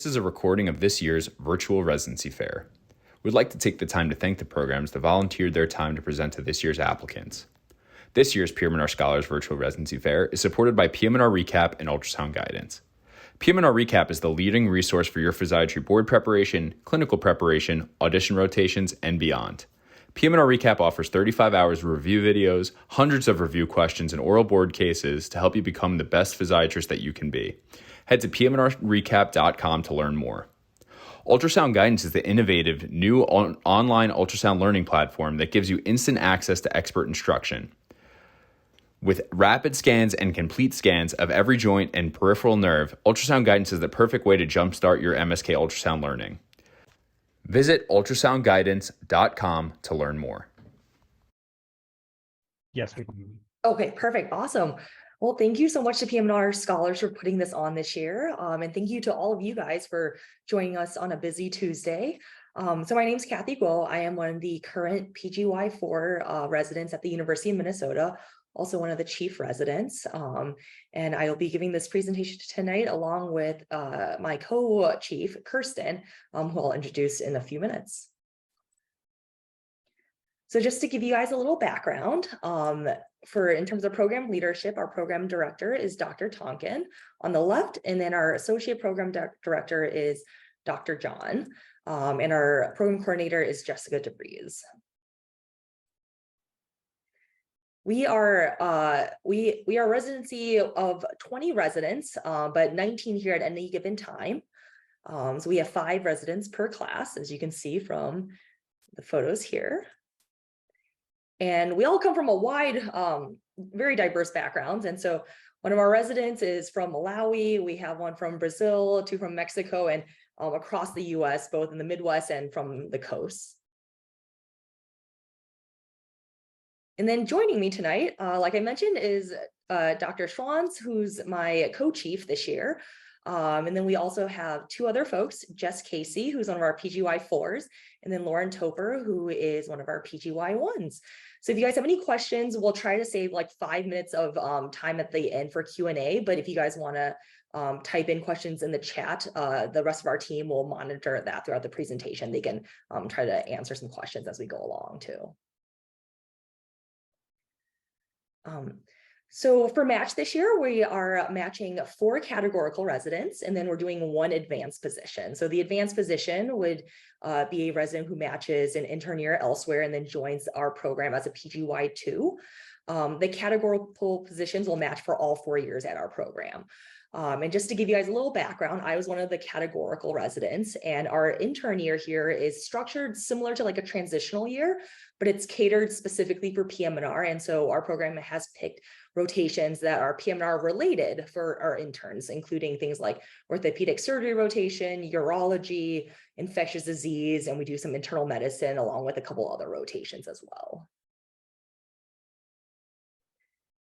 This is a recording of this year's Virtual Residency Fair. We'd like to take the time to thank the programs that volunteered their time to present to this year's applicants. This year's PM&R Scholars Virtual Residency Fair is supported by PM&R Recap and Ultrasound Guidance. PM&R Recap is the leading resource for your physiatry board preparation, clinical preparation, audition rotations, and beyond. PM&R Recap offers 35 hours of review videos, hundreds of review questions, and oral board cases to help you become the best physiatrist that you can be. Head to pmnrrecap.com to learn more. Ultrasound Guidance is the innovative new online ultrasound learning platform that gives you instant access to expert instruction. With rapid scans and complete scans of every joint and peripheral nerve, Ultrasound Guidance is the perfect way to jumpstart your MSK ultrasound learning. Visit ultrasoundguidance.com to learn more. Yes, we can. Okay, perfect. Awesome. Well, thank you so much to PM&R Scholars for putting this on this year. And thank you to all of you guys for joining us on a busy Tuesday. So my name is Kathy Guo. I am one of the current PGY4 residents at the University of Minnesota, also one of the chief residents. And I will be giving this presentation tonight along with my co-chief, Kirsten, who I'll introduce in a few minutes. So just to give you guys a little background, in terms of program leadership, our program director is Dr. Tonkin on the left, and then our associate program director is Dr. John, and our program coordinator is Jessica DeVries. We are a residency of 20 residents, but 19 here at any given time. So we have 5 residents per class, as you can see from the photos here. And we all come from a wide, very diverse backgrounds. And so one of our residents is from Malawi. We have one from Brazil, 2 from Mexico, and across the US, both in the Midwest and from the coast. And then joining me tonight, like I mentioned, is Dr. Schwanz, who's my co-chief this year. And then we also have 2 other folks, Jess Casey, who's one of our PGY4s, and then Lauren Toper, who is one of our PGY1s. So if you guys have any questions, we'll try to save like 5 minutes of time at the end for Q&A. But if you guys want to type in questions in the chat, the rest of our team will monitor that throughout the presentation. They can try to answer some questions as we go along too. So for match this year, we are matching 4 categorical residents, and then we're doing 1 advanced position. So the advanced position would be a resident who matches an intern year elsewhere and then joins our program as a PGY2. The categorical positions will match for all 4 years at our program. And just to give you guys a little background, I was one of the categorical residents, and our intern year here is structured similar to like a transitional year, but it's catered specifically for PM&R. And so our program has picked rotations that are PM&R related for our interns, including things like orthopedic surgery rotation, urology, infectious disease, and we do some internal medicine along with a couple other rotations as well.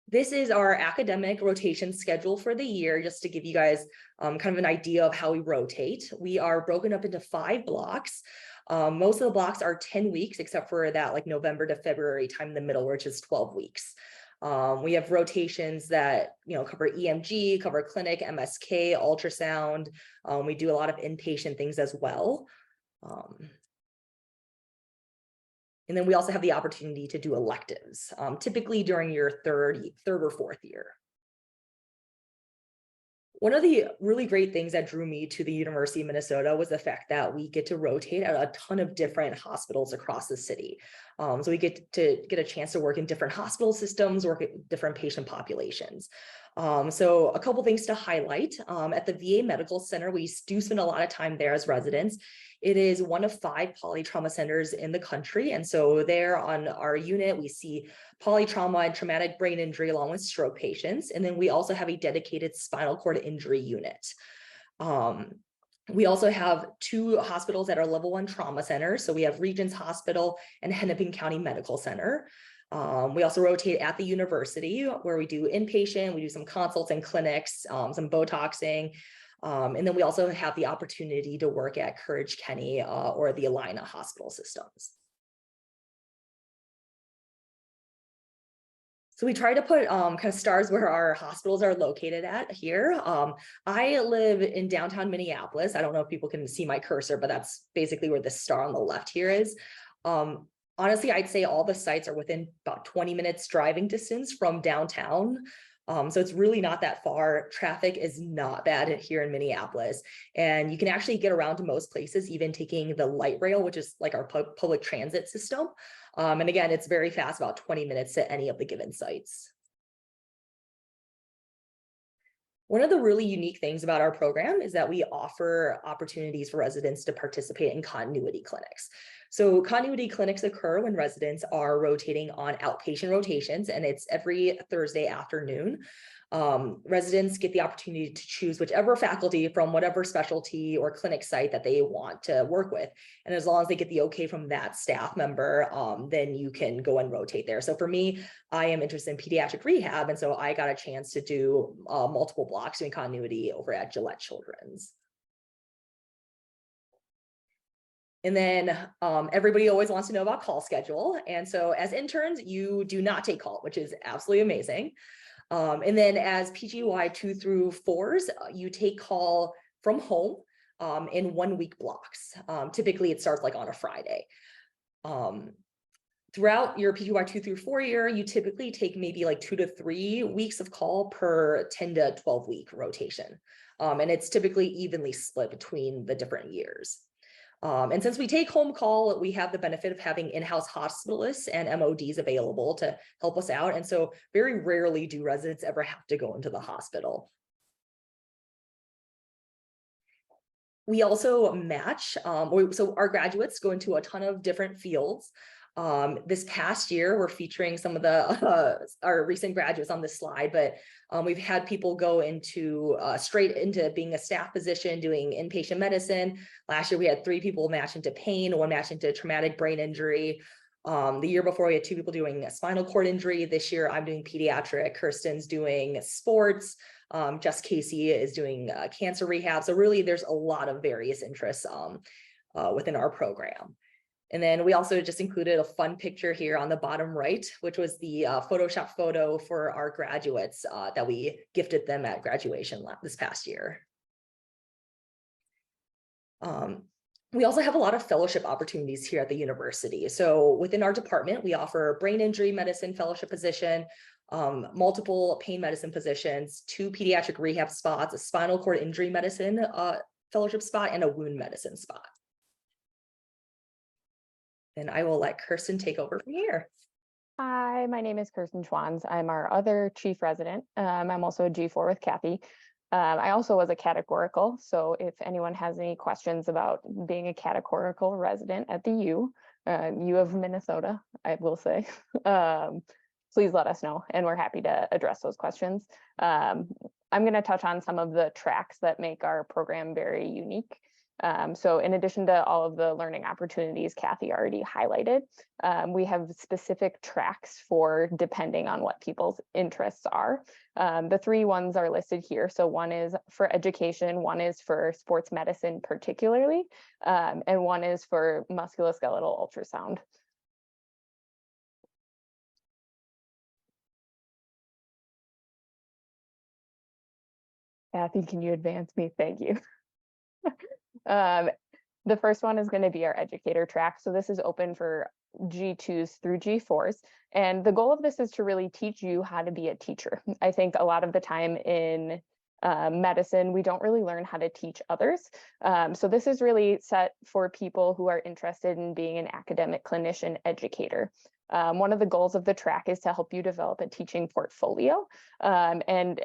This is our academic rotation schedule for the year, just to give you guys kind of an idea of how we rotate. We are broken up into 5 blocks. Most of the blocks are 10 weeks, except for that like November to February time in the middle, which is 12 weeks. We have rotations that cover EMG, cover clinic, MSK, ultrasound. We do a lot of inpatient things as well. And then we also have the opportunity to do electives, typically during your third or 4th year. One of the really great things that drew me to the University of Minnesota was the fact that we get to rotate at a ton of different hospitals across the city. So we get a chance to work in different hospital systems, work at different patient populations. So a couple things to highlight. At the VA Medical Center, we do spend a lot of time there as residents. It is one of 5 polytrauma centers in the country. And so there on our unit, we see polytrauma and traumatic brain injury along with stroke patients. And then we also have a dedicated spinal cord injury unit. We also have 2 hospitals that are level 1 trauma centers. So we have Regents Hospital and Hennepin County Medical Center. We also rotate at the university where we do inpatient, we do some consults and clinics, some Botoxing. And then we also have the opportunity to work at Courage Kenny or the Alina hospital systems. So we try to put kind of stars where our hospitals are located at here. I live in downtown Minneapolis. I don't know if people can see my cursor, but that's basically where the star on the left here is. Honestly, I'd say all the sites are within about 20 minutes driving distance from downtown. So it's really not that far. Traffic is not bad here in Minneapolis. And you can actually get around to most places, even taking the light rail, which is like our public transit system. And again, it's very fast, about 20 minutes to any of the given sites. One of the really unique things about our program is that we offer opportunities for residents to participate in continuity clinics. So continuity clinics occur when residents are rotating on outpatient rotations, and it's every Thursday afternoon. Residents get the opportunity to choose whichever faculty from whatever specialty or clinic site that they want to work with. And as long as they get the okay from that staff member, then you can go and rotate there. So for me, I am interested in pediatric rehab. And so I got a chance to do multiple blocks doing continuity over at Gillette Children's. And then everybody always wants to know about call schedule. And so as interns, you do not take call, which is absolutely amazing. And then as PGY 2 through 4s, you take call from home in 1 week blocks. Typically it starts like on a Friday. Throughout your PGY 2 through 4 year, you typically take maybe like 2 to 3 weeks of call per 10 to 12 week rotation. And it's typically evenly split between the different years. And since we take home call, we have the benefit of having in-house hospitalists and MODs available to help us out. And so very rarely do residents ever have to go into the hospital. We also match, so our graduates go into a ton of different fields. This past year, we're featuring some of our recent graduates on this slide, but we've had people go into straight into being a staff position, doing inpatient medicine. Last year, we had 3 people match into pain, 1 match into traumatic brain injury. The year before, we had 2 people doing a spinal cord injury. This year, I'm doing pediatric. Kirsten's doing sports. Just Casey is doing cancer rehab. So really, there's a lot of various interests within our program. And then we also just included a fun picture here on the bottom right, which was the Photoshop photo for our graduates that we gifted them at graduation this past year. We also have a lot of fellowship opportunities here at the university. So within our department, we offer brain injury medicine fellowship position, multiple pain medicine positions, 2 pediatric rehab spots, a spinal cord injury medicine fellowship spot, and a wound medicine spot. And I will let Kirsten take over from here. Hi, my name is Kirsten Schwanz. I'm our other chief resident. I'm also a G4 with Kathy. I also was a categorical. So if anyone has any questions about being a categorical resident at the U of Minnesota, I will say, please let us know. And we're happy to address those questions. I'm going to touch on some of the tracks that make our program very unique. So in addition to all of the learning opportunities Kathy already highlighted, we have specific tracks for depending on what people's interests are. The 3 ones are listed here. So one is for education, one is for sports medicine particularly, and one is for musculoskeletal ultrasound. Kathy, can you advance me? Thank you. The first one is going to be our educator track. So this is open for G2s through G4s. And the goal of this is to really teach you how to be a teacher. I think a lot of the time in medicine, we don't really learn how to teach others. So this is really set for people who are interested in being an academic clinician educator. One of the goals of the track is to help you develop a teaching portfolio and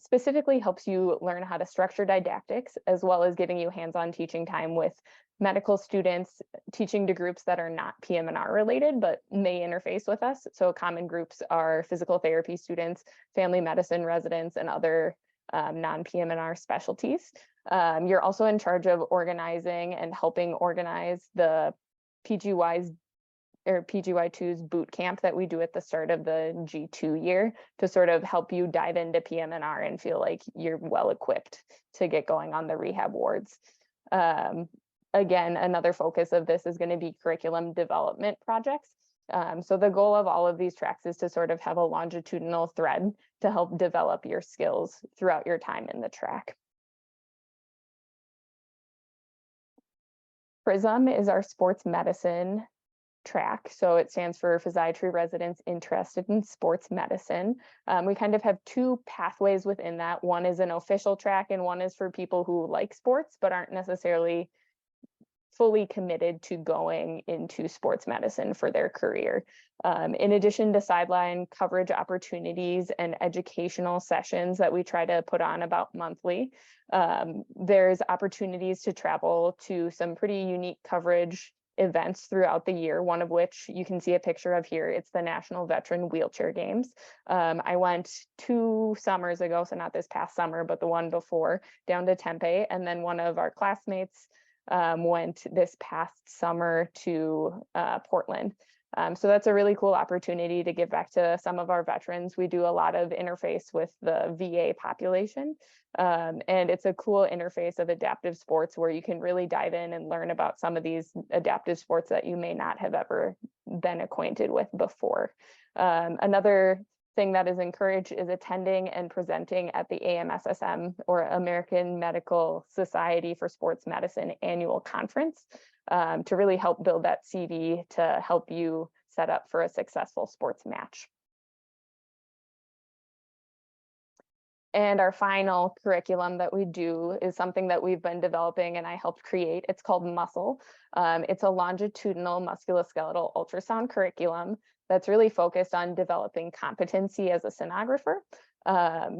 specifically helps you learn how to structure didactics, as well as giving you hands-on teaching time with medical students, teaching to groups that are not PM&R related, but may interface with us. So common groups are physical therapy students, family medicine residents, and other non-PM&R specialties. You're also in charge of organizing and helping organize the PGY2's boot camp that we do at the start of the G2 year to sort of help you dive into PM&R and feel like you're well equipped to get going on the rehab wards. Again, another focus of this is going to be curriculum development projects. So the goal of all of these tracks is to sort of have a longitudinal thread to help develop your skills throughout your time in the track. PRISM is our sports medicine track. So it stands for Physiatry Residents Interested in Sports Medicine. We kind of have two pathways within that. One is an official track and one is for people who like sports but aren't necessarily fully committed to going into sports medicine for their career. In addition to sideline coverage opportunities and educational sessions that we try to put on about monthly, there's opportunities to travel to some pretty unique coverage events throughout the year, one of which you can see a picture of here. It's the National Veteran Wheelchair Games. I went 2 summers ago, so not this past summer, but the one before, down to Tempe, and then one of our classmates went this past summer to Portland. So that's a really cool opportunity to give back to some of our veterans. We do a lot of interface with the VA population, and it's a cool interface of adaptive sports where you can really dive in and learn about some of these adaptive sports that you may not have ever been acquainted with before. Another thing that is encouraged is attending and presenting at the AMSSM, or American Medical Society for Sports Medicine annual conference, to really help build that CV to help you set up for a successful sports match. And our final curriculum that we do is something that we've been developing and I helped create. It's called Muscle. It's a longitudinal musculoskeletal ultrasound curriculum that's really focused on developing competency as a sonographer.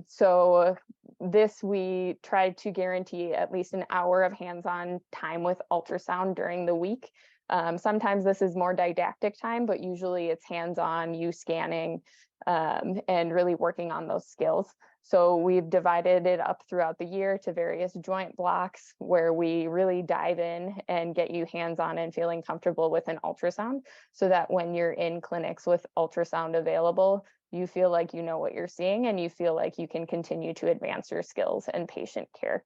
So this, we tried to guarantee at least an hour of hands-on time with ultrasound during the week. Sometimes this is more didactic time, but usually it's hands-on, you scanning, and really working on those skills. So we've divided it up throughout the year to various joint blocks where we really dive in and get you hands-on and feeling comfortable with an ultrasound, so that when you're in clinics with ultrasound available, you feel like you know what you're seeing and you feel like you can continue to advance your skills and patient care.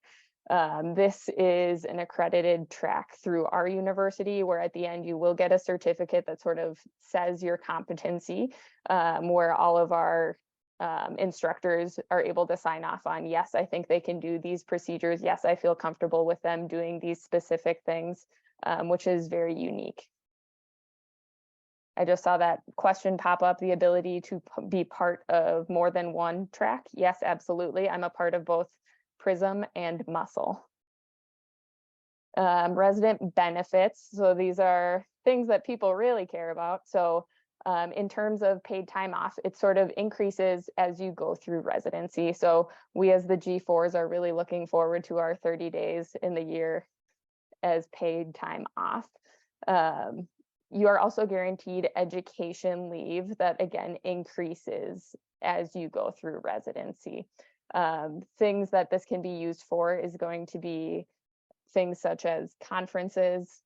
This is an accredited track through our university, where at the end you will get a certificate that sort of says your competency, where all of our instructors are able to sign off on, yes, I think they can do these procedures. Yes, I feel comfortable with them doing these specific things, which is very unique. I just saw that question pop up, the ability to be part of more than one track. Yes, absolutely. I'm a part of both PRISM and Muscle. Resident benefits. So these are things that people really care about. So in terms of paid time off, it sort of increases as you go through residency. So we as the G4s are really looking forward to our 30 days in the year as paid time off. You are also guaranteed education leave that, again, increases as you go through residency. Things that this can be used for is going to be things such as conferences,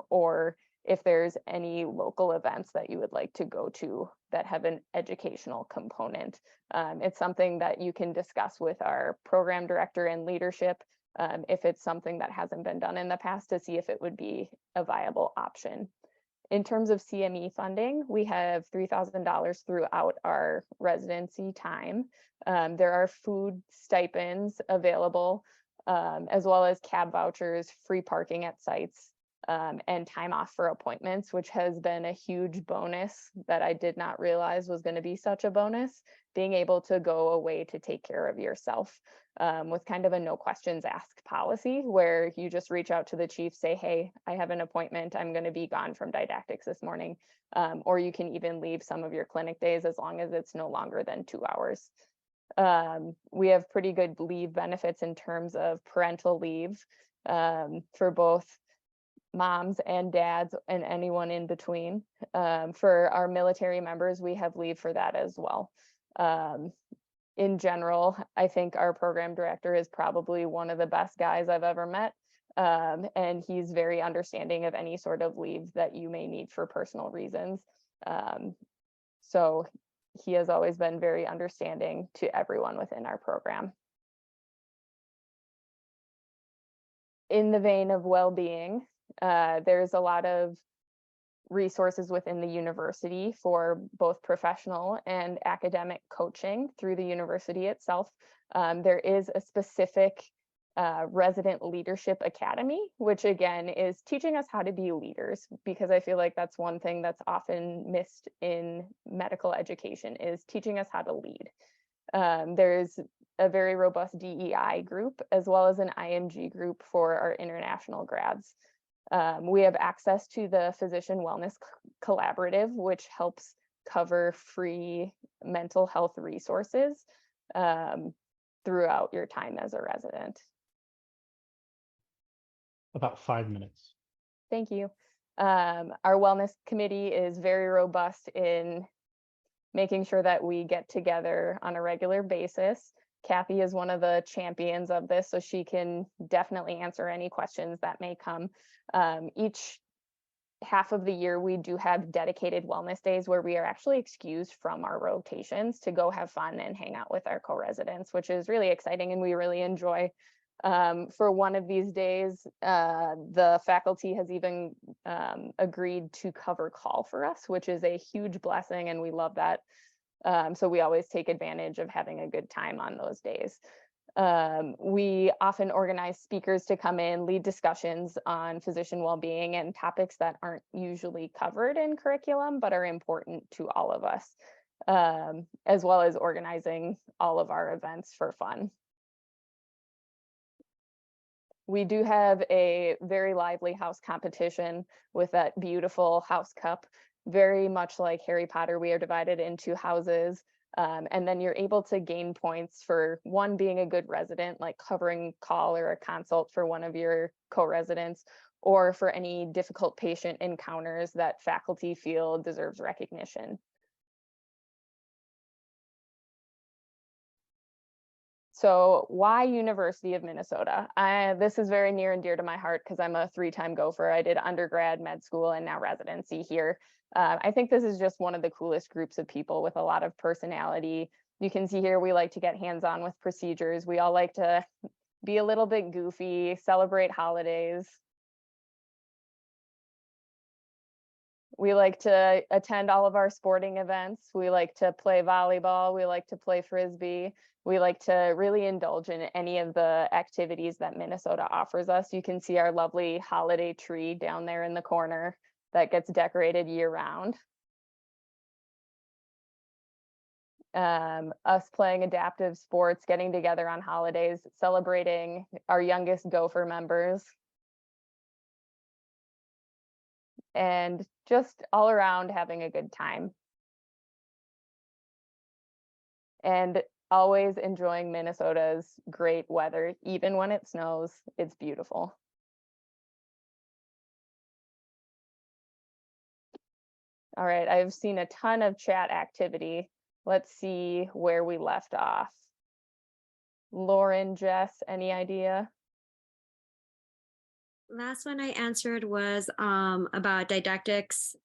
or if there's any local events that you would like to go to that have an educational component. It's something that you can discuss with our program director and leadership, if it's something that hasn't been done in the past, to see if it would be a viable option. In terms of CME funding, we have $3,000 throughout our residency time. There are food stipends available, as well as cab vouchers, free parking at sites, and time off for appointments, which has been a huge bonus that I did not realize was going to be such a bonus, being able to go away to take care of yourself, with kind of a no questions asked policy, where you just reach out to the chief, say, hey, I have an appointment, I'm going to be gone from didactics this morning. Or you can even leave some of your clinic days as long as it's no longer than 2 hours. We have pretty good leave benefits in terms of parental leave, for both moms and dads and anyone in between. For our military members, we have leave for that as well. In general, I think our program director is probably one of the best guys I've ever met. And he's very understanding of any sort of leave that you may need for personal reasons. So he has always been very understanding to everyone within our program. In the vein of well-being, there's a lot of resources within the university for both professional and academic coaching through the university itself. There is a specific resident leadership academy, which again is teaching us how to be leaders, because I feel like that's one thing that's often missed in medical education, is teaching us how to lead. There's a very robust DEI group as well as an IMG group for our international grads. We have access to the Physician Wellness Collaborative, which helps cover free mental health resources throughout your time as a resident. About 5 minutes. Thank you. Our wellness committee is very robust in making sure that we get together on a regular basis. Kathy is one of the champions of this, so she can definitely answer any questions that may come. Each half of the year, we do have dedicated wellness days where we are actually excused from our rotations to go have fun and hang out with our co-residents, which is really exciting and we really enjoy. For one of these days, the faculty has even agreed to cover call for us, which is a huge blessing, and we love that. So we always take advantage of having a good time on those days. We often organize speakers to come in, lead discussions on physician well-being and topics that aren't usually covered in curriculum, but are important to all of us, as well as organizing all of our events for fun. We do have a very lively house competition with that beautiful house cup. Very much like Harry Potter, we are divided into houses, and then you're able to gain points for one, being a good resident, like covering call or a consult for one of your co-residents, or for any difficult patient encounters that faculty feel deserves recognition. So why University of Minnesota? This is very near and dear to my heart because I'm a 3-time gopher. I did undergrad, med school, and now residency here. I think this is just one of the coolest groups of people with a lot of personality. You can see here, we like to get hands-on with procedures. We all like to be a little bit goofy, celebrate holidays. We like to attend all of our sporting events. We like to play volleyball. We like to play Frisbee. We like to really indulge in any of the activities that Minnesota offers us. You can see our lovely holiday tree down there in the corner that gets decorated year round. Us playing adaptive sports, getting together on holidays, celebrating our youngest gopher members. And just all around having a good time. And always enjoying Minnesota's great weather. Even when it snows, it's beautiful. All right, I've seen a ton of chat activity. Let's see where we left off. Lauren, Jess, any idea? Last one I answered was about didactics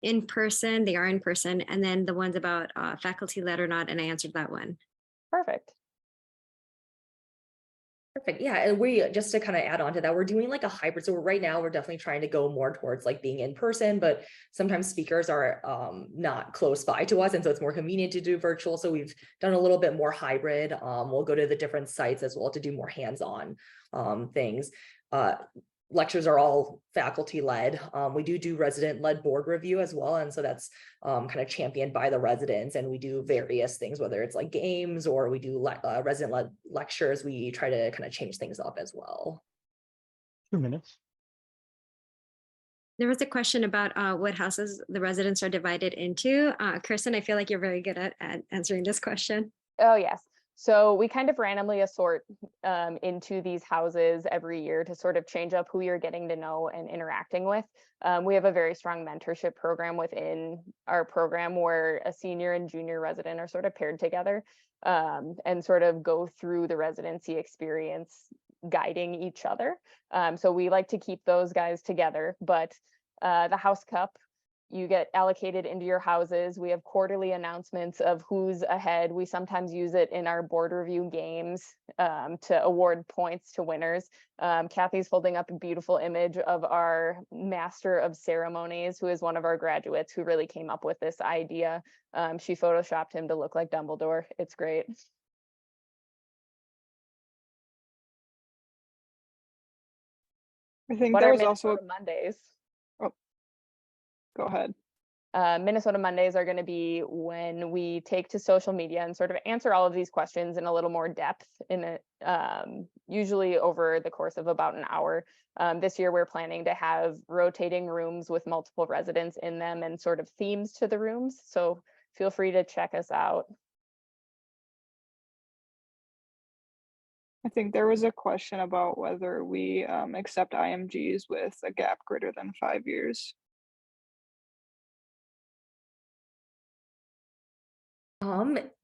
in person. They are in person. And then the ones about faculty led or not, and I answered that one. Perfect. Perfect. Yeah, and we just to kind of add on to that, we're doing like a hybrid. So right now we're definitely trying to go more towards like being in person, but sometimes speakers are not close by to us, and so it's more convenient to do virtual. So we've done a little bit more hybrid. We'll go to the different sites as well to do more hands-on things. Lectures are all faculty led. We do resident led board review as well. And so that's kind of championed by the residents, and we do various things, whether it's like games or we do resident led lectures. We try to kind of change things up as well. 2 minutes. There was a question about what houses the residents are divided into. Kirsten, I feel like you're very good at answering this question. Oh, yes. So we kind of randomly assort into these houses every year to sort of change up who you're getting to know and interacting with. We have a very strong mentorship program within our program where a senior and junior resident are sort of paired together and sort of go through the residency experience guiding each other. So we like to keep those guys together, but the House Cup you get allocated into your houses. We have quarterly announcements of who's ahead. We sometimes use it in our board review games to award points to winners. Kathy's holding up a beautiful image of our master of ceremonies, who is one of our graduates who really came up with this idea. She photoshopped him to look like Dumbledore. It's great. I think What there are was also Minnesota Mondays? go ahead. Minnesota Mondays are going to be when we take to social media and sort of answer all of these questions in a little more depth in it, usually over the course of about an hour. This year, we're planning to have rotating rooms with multiple residents in them and sort of themes to the rooms. So feel free to check us out. I think there was a question about whether we accept IMGs with a gap greater than 5 years.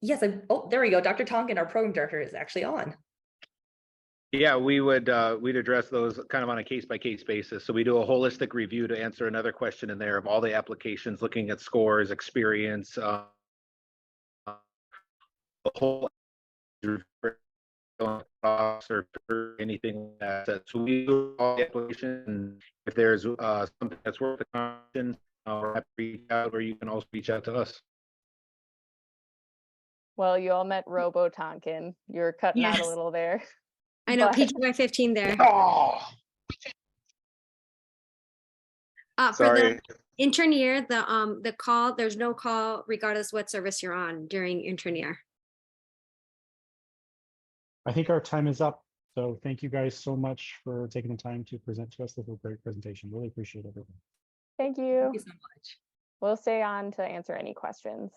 Yes, oh, there we go. Dr. Tonkin, our program director, is actually on. Yeah, we'd address those kind of on a case-by-case basis. So we do a holistic review to answer another question in there of all the applications, looking at scores, experience, the whole or anything like that. So we do all the application. If there's something that's worth the conversation, we're happy to reach out, or you can also reach out to us. Well, you all met Robo Tonkin. You're cutting out a Yes. little there. I know, But- PG by 15 there. Oh, For sorry. the intern year, the call, there's no call regardless what service you're on during intern year. I think our time is up. So thank you guys so much for taking the time to present to us. This was a great presentation. Really appreciate everything. Thank you. Thank you so much. We'll stay on to answer any questions.